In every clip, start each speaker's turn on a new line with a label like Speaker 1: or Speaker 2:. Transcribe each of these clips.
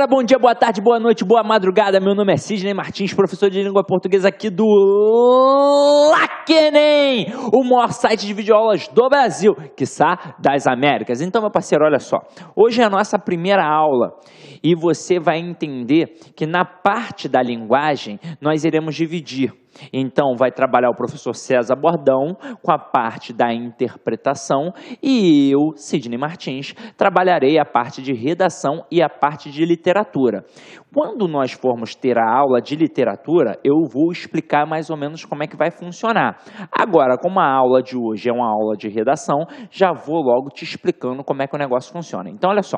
Speaker 1: galera, bom dia, boa tarde, boa noite, boa madrugada. Meu nome é Sidney Martins, professor de língua portuguesa aqui do LACENEM, o maior site de videoaulas do Brasil, quiçá das Américas. Então, meu parceiro, olha só, hoje é a nossa primeira aula e você vai entender que na parte da linguagem nós iremos dividir. Então, vai trabalhar o professor César Bordão com a parte da interpretação e eu, Sidney Martins, trabalharei a parte de redação e a parte de literatura. Quando nós formos ter a aula de literatura, eu vou explicar mais ou menos como é que vai funcionar. Agora, como a aula de hoje é uma aula de redação, já vou logo te explicando como é que o negócio funciona. Então, olha só.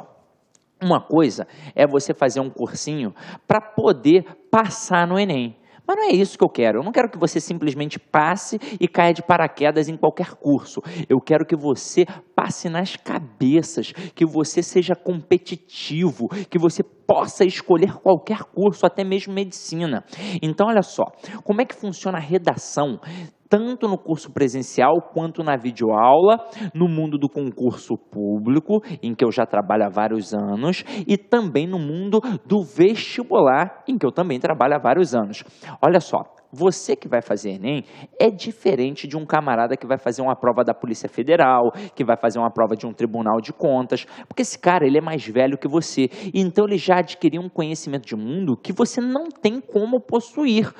Speaker 1: Uma coisa é você fazer um cursinho para poder passar no Enem. Mas não é isso que eu quero. Eu não quero que você simplesmente passe e caia de paraquedas em qualquer curso. Eu quero que você passe nas cabeças, que você seja competitivo, que você possa escolher qualquer curso, até mesmo medicina. Então, olha só, como é que funciona a redação? Tanto no curso presencial quanto na videoaula, no mundo do concurso público, em que eu já trabalho há vários anos, e também no mundo do vestibular, em que eu também trabalho há vários anos. Olha só, você que vai fazer Enem é diferente de um camarada que vai fazer uma prova da Polícia Federal, que vai fazer uma prova de um Tribunal de Contas, porque esse cara ele é mais velho que você, então ele já adquiriu um conhecimento de mundo que você não tem como possuir.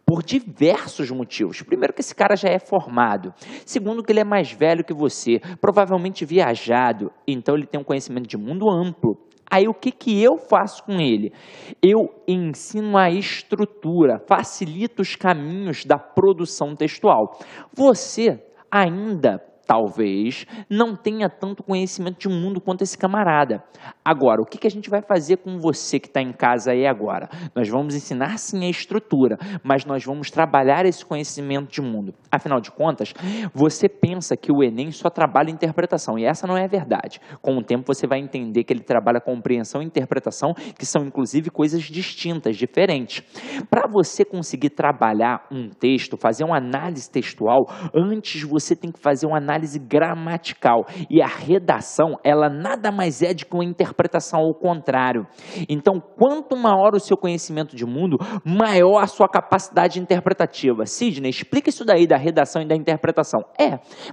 Speaker 1: Por diversos motivos. Primeiro, que esse cara já é formado. Segundo, que ele é mais velho que você, provavelmente viajado, então ele tem um conhecimento de mundo amplo. Aí o que eu faço com ele? Eu ensino a estrutura, facilito os caminhos da produção textual. Você ainda talvez não tenha tanto conhecimento de mundo quanto esse camarada. Agora, o que a gente vai fazer com você que está em casa aí agora? Nós vamos ensinar sim a estrutura, mas nós vamos trabalhar esse conhecimento de mundo. Afinal de contas, você pensa que o Enem só trabalha interpretação, e essa não é a verdade. Com o tempo você vai entender que ele trabalha compreensão e interpretação, que são inclusive coisas distintas, diferentes. Para você conseguir trabalhar um texto, fazer uma análise textual, antes você tem que fazer uma análise gramatical, e a redação, ela nada mais é de que uma interpretação ao contrário. Então, quanto maior o seu conhecimento de mundo, maior a sua capacidade interpretativa. Sidney, explica isso daí da redação e da interpretação.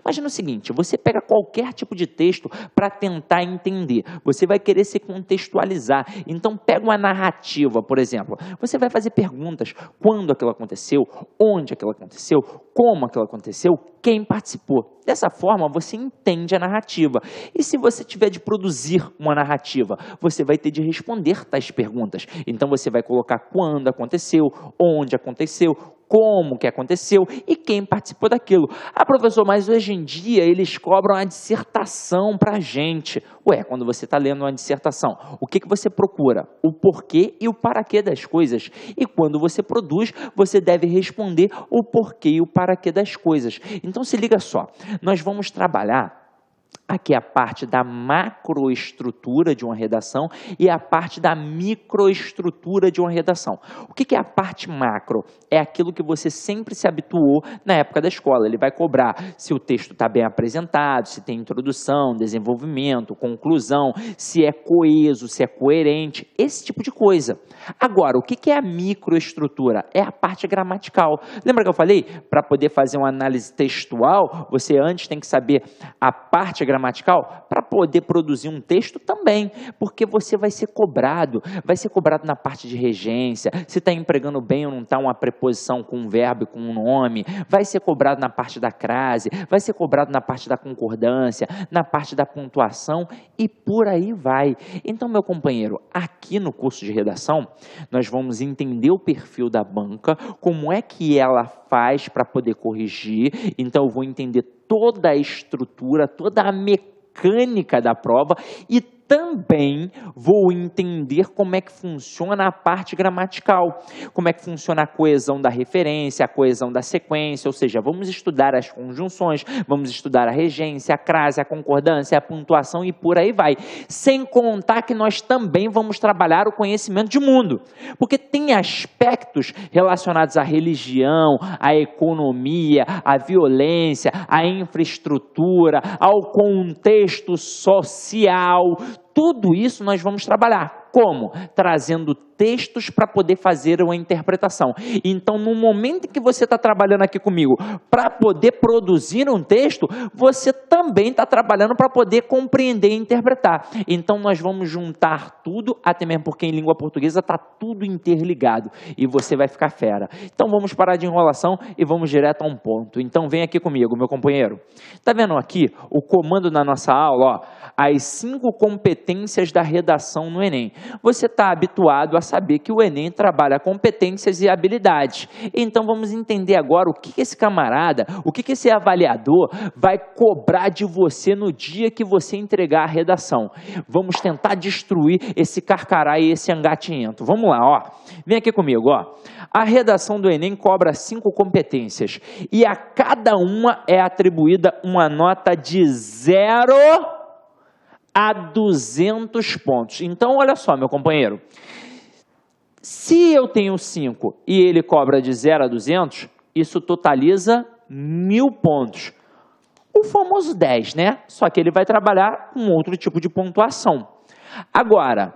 Speaker 1: Imagina o seguinte, você pega qualquer tipo de texto para tentar entender, você vai querer se contextualizar, então pega uma narrativa, por exemplo, você vai fazer perguntas, quando aquilo aconteceu, onde aquilo aconteceu, como aquilo aconteceu, quem participou. Dessa forma, você entende a narrativa. E se você tiver de produzir uma narrativa, você vai ter de responder tais perguntas. Então, você vai colocar quando aconteceu, onde aconteceu, como que aconteceu e quem participou daquilo. Ah, professor, mas hoje em dia eles cobram a dissertação para a gente. Ué, quando você está lendo uma dissertação, o que você procura? O porquê e o paraquê das coisas. E quando você produz, você deve responder o porquê e o paraquê das coisas. Então, se liga só, nós vamos trabalhar aqui a parte da macroestrutura de uma redação e a parte da microestrutura de uma redação. O que é a parte macro? É aquilo que você sempre se habituou na época da escola. Ele vai cobrar se o texto está bem apresentado, se tem introdução, desenvolvimento, conclusão, se é coeso, se é coerente, esse tipo de coisa. Agora, o que é a microestrutura? É a parte gramatical. Lembra que eu falei? Para poder fazer uma análise textual, você antes tem que saber a parte gramatical para poder produzir um texto também, porque você vai ser cobrado na parte de regência, se está empregando bem ou não está uma preposição com um verbo e com um nome, vai ser cobrado na parte da crase, vai ser cobrado na parte da concordância, na parte da pontuação e por aí vai. Então, meu companheiro, aqui no curso de redação, nós vamos entender o perfil da banca, como é que ela faz para poder corrigir, então eu vou entender toda a estrutura, toda a mecânica da prova e também vou entender como é que funciona a parte gramatical, como é que funciona a coesão da referência, a coesão da sequência, ou seja, vamos estudar as conjunções, vamos estudar a regência, a crase, a concordância, a pontuação e por aí vai. Sem contar que nós também vamos trabalhar o conhecimento de mundo, porque tem aspectos relacionados à religião, à economia, à violência, à infraestrutura, ao contexto social. Tudo isso nós vamos trabalhar. Como? Trazendo textos para poder fazer uma interpretação. Então, no momento em que você está trabalhando aqui comigo para poder produzir um texto, você também está trabalhando para poder compreender e interpretar. Então, nós vamos juntar tudo, até mesmo porque em língua portuguesa está tudo interligado e você vai ficar fera. Então, vamos parar de enrolação e vamos direto a um ponto. Então, vem aqui comigo, meu companheiro. Está vendo aqui o comando na nossa aula? Ó, as 5 competências da redação no Enem. Você está habituado a saber que o Enem trabalha competências e habilidades. Então, vamos entender agora o que esse camarada, o que esse avaliador vai cobrar de você no dia que você entregar a redação. Vamos tentar destruir esse carcará e esse engatinhento. Vamos lá, ó. Vem aqui comigo, ó. A redação do Enem cobra 5 competências e a cada uma é atribuída uma nota de 0 a 200 pontos. Então, olha só, meu companheiro. Se eu tenho 5 e ele cobra de 0 a 200, isso totaliza 1000 pontos. O famoso 10, né? Só que ele vai trabalhar com outro tipo de pontuação. Agora,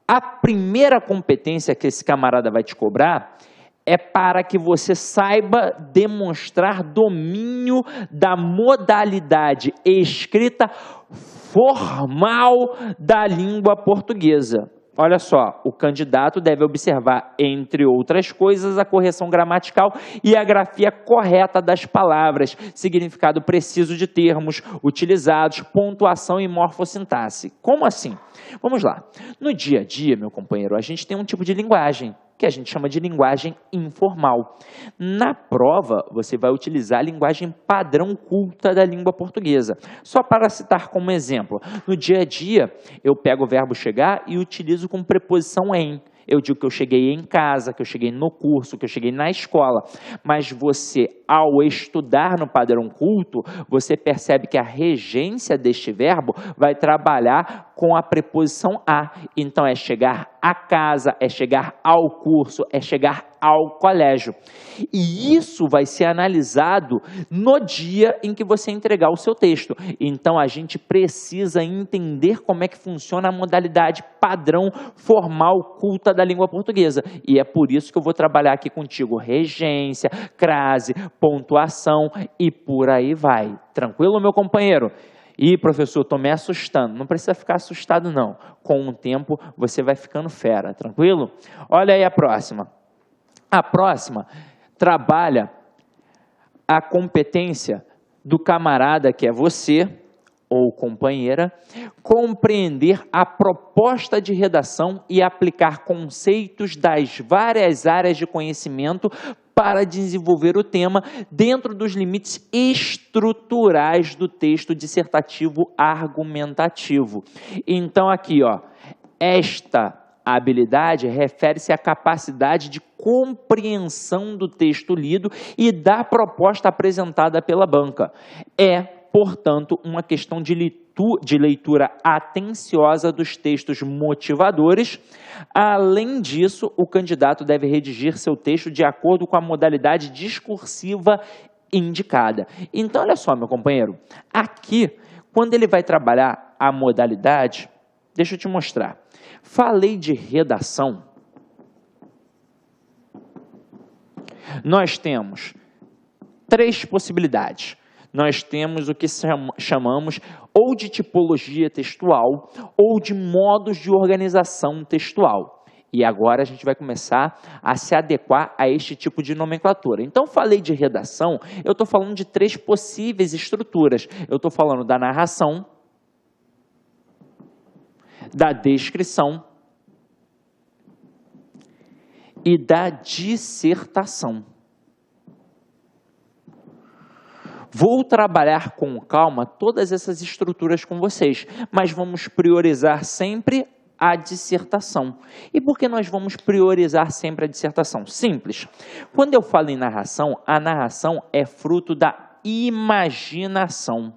Speaker 1: a primeira competência que esse camarada vai te cobrar é para que você saiba demonstrar domínio da modalidade escrita formal da língua portuguesa. Olha só, o candidato deve observar, entre outras coisas, a correção gramatical e a grafia correta das palavras, significado preciso de termos utilizados, pontuação e morfossintaxe. Como assim? Vamos lá. No dia a dia, meu companheiro, a gente tem um tipo de linguagem que a gente chama de linguagem informal. Na prova, você vai utilizar a linguagem padrão culta da língua portuguesa. Só para citar como exemplo, no dia a dia, eu pego o verbo chegar e utilizo com preposição em. Eu digo que eu cheguei em casa, que eu cheguei no curso, que eu cheguei na escola. Mas você, ao estudar no padrão culto, você percebe que a regência deste verbo vai trabalhar com a preposição a. Então, é chegar a casa, é chegar ao curso, é chegar ao colégio. E isso vai ser analisado no dia em que você entregar o seu texto. Então, a gente precisa entender como é que funciona a modalidade padrão formal culta da língua portuguesa. E é por isso que eu vou trabalhar aqui contigo regência, crase, pontuação e por aí vai. Tranquilo, meu companheiro? E, professor, estou me assustando. Não precisa ficar assustado, não. Com o tempo, você vai ficando fera, tranquilo? Olha aí a próxima. A próxima trabalha a competência do camarada, que é você, ou companheira, compreender a proposta de redação e aplicar conceitos das várias áreas de conhecimento para desenvolver o tema dentro dos limites estruturais do texto dissertativo argumentativo. Então, aqui, ó, esta habilidade refere-se à capacidade de compreensão do texto lido e da proposta apresentada pela banca. É, portanto, uma questão de leitura atenciosa dos textos motivadores. Além disso, o candidato deve redigir seu texto de acordo com a modalidade discursiva indicada. Então, olha só, meu companheiro, aqui, quando ele vai trabalhar a modalidade, deixa eu te mostrar. Falei de redação. Nós temos 3 possibilidades. Nós temos o que chamamos ou de tipologia textual ou de modos de organização textual. E agora a gente vai começar a se adequar a este tipo de nomenclatura. Então, falei de redação, eu estou falando de 3 possíveis estruturas. Eu estou falando da narração, da descrição e da dissertação. Vou trabalhar com calma todas essas estruturas com vocês, mas vamos priorizar sempre a dissertação. E por que nós vamos priorizar sempre a dissertação? Simples. Quando eu falo em narração, a narração é fruto da imaginação.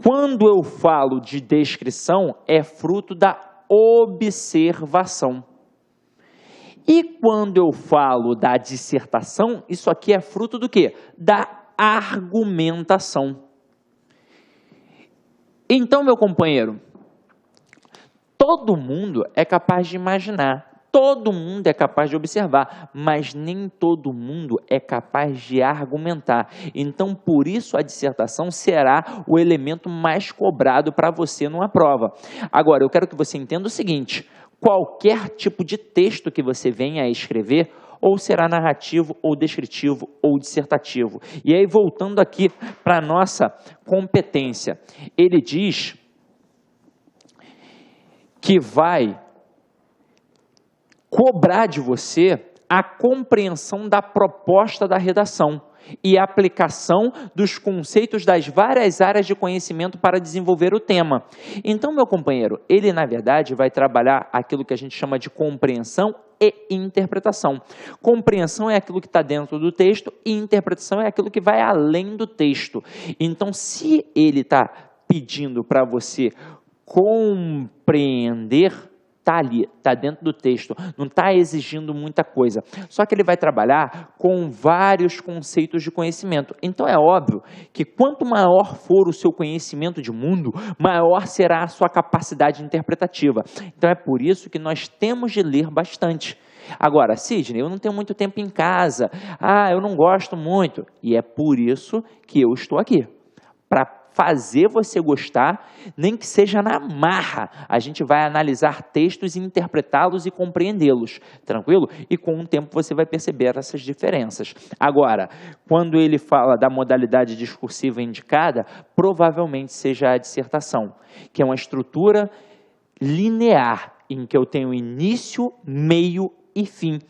Speaker 1: Quando eu falo de descrição, é fruto da observação. E quando eu falo da dissertação, isso aqui é fruto do quê? Da argumentação. Então, meu companheiro, Todo mundo é capaz de imaginar, todo mundo é capaz de observar, mas nem todo mundo é capaz de argumentar. Então, por isso, a dissertação será o elemento mais cobrado para você numa prova. Agora, eu quero que você entenda o seguinte: qualquer tipo de texto que você venha a escrever, ou será narrativo, ou descritivo, ou dissertativo. E aí, voltando aqui para a nossa competência, ele diz que vai cobrar de você a compreensão da proposta da redação e a aplicação dos conceitos das várias áreas de conhecimento para desenvolver o tema. Então, meu companheiro, ele, na verdade, vai trabalhar aquilo que a gente chama de compreensão e interpretação. Compreensão é aquilo que está dentro do texto e interpretação é aquilo que vai além do texto. Então, se ele está pedindo para você compreender, está ali, está dentro do texto, não está exigindo muita coisa. Só que ele vai trabalhar com vários conceitos de conhecimento. Então é óbvio que quanto maior for o seu conhecimento de mundo, maior será a sua capacidade interpretativa. Então é por isso que nós temos de ler bastante. Agora, Sidney, eu não tenho muito tempo em casa, eu não gosto muito. E é por isso que eu estou aqui, para fazer você gostar, nem que seja na marra. A gente vai analisar textos e interpretá-los e compreendê-los, tranquilo? E com o tempo você vai perceber essas diferenças. Agora, quando ele fala da modalidade discursiva indicada, provavelmente seja a dissertação, que é uma estrutura linear, em que eu tenho início, meio e fim.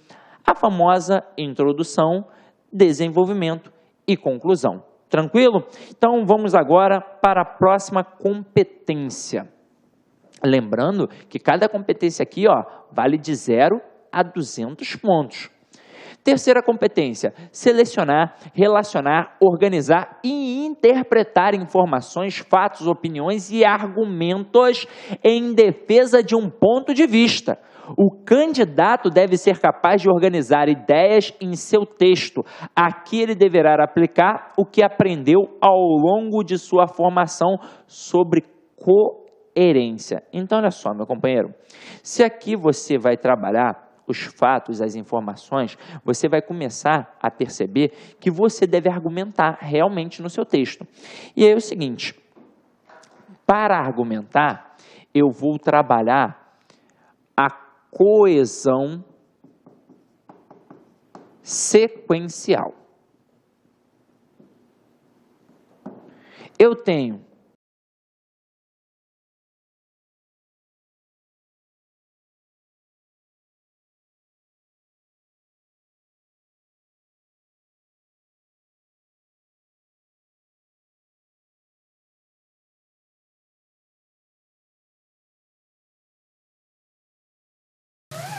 Speaker 1: A famosa introdução, desenvolvimento e conclusão. Tranquilo? Então, vamos agora para a próxima competência. Lembrando que cada competência aqui, vale de 0 a 200 pontos. Terceira competência: selecionar, relacionar, organizar e interpretar informações, fatos, opiniões e argumentos em defesa de um ponto de vista. O candidato deve ser capaz de organizar ideias em seu texto. Aqui ele deverá aplicar o que aprendeu ao longo de sua formação sobre coerência. Então, olha só, meu companheiro, se aqui você vai trabalhar os fatos, as informações, você vai começar a perceber que você deve argumentar realmente no seu texto. E aí é o seguinte: para argumentar, eu vou trabalhar a coesão sequencial. Eu tenho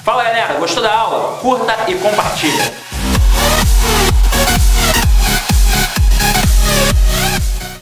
Speaker 1: Fala, galera, gostou da aula? Curta e compartilha.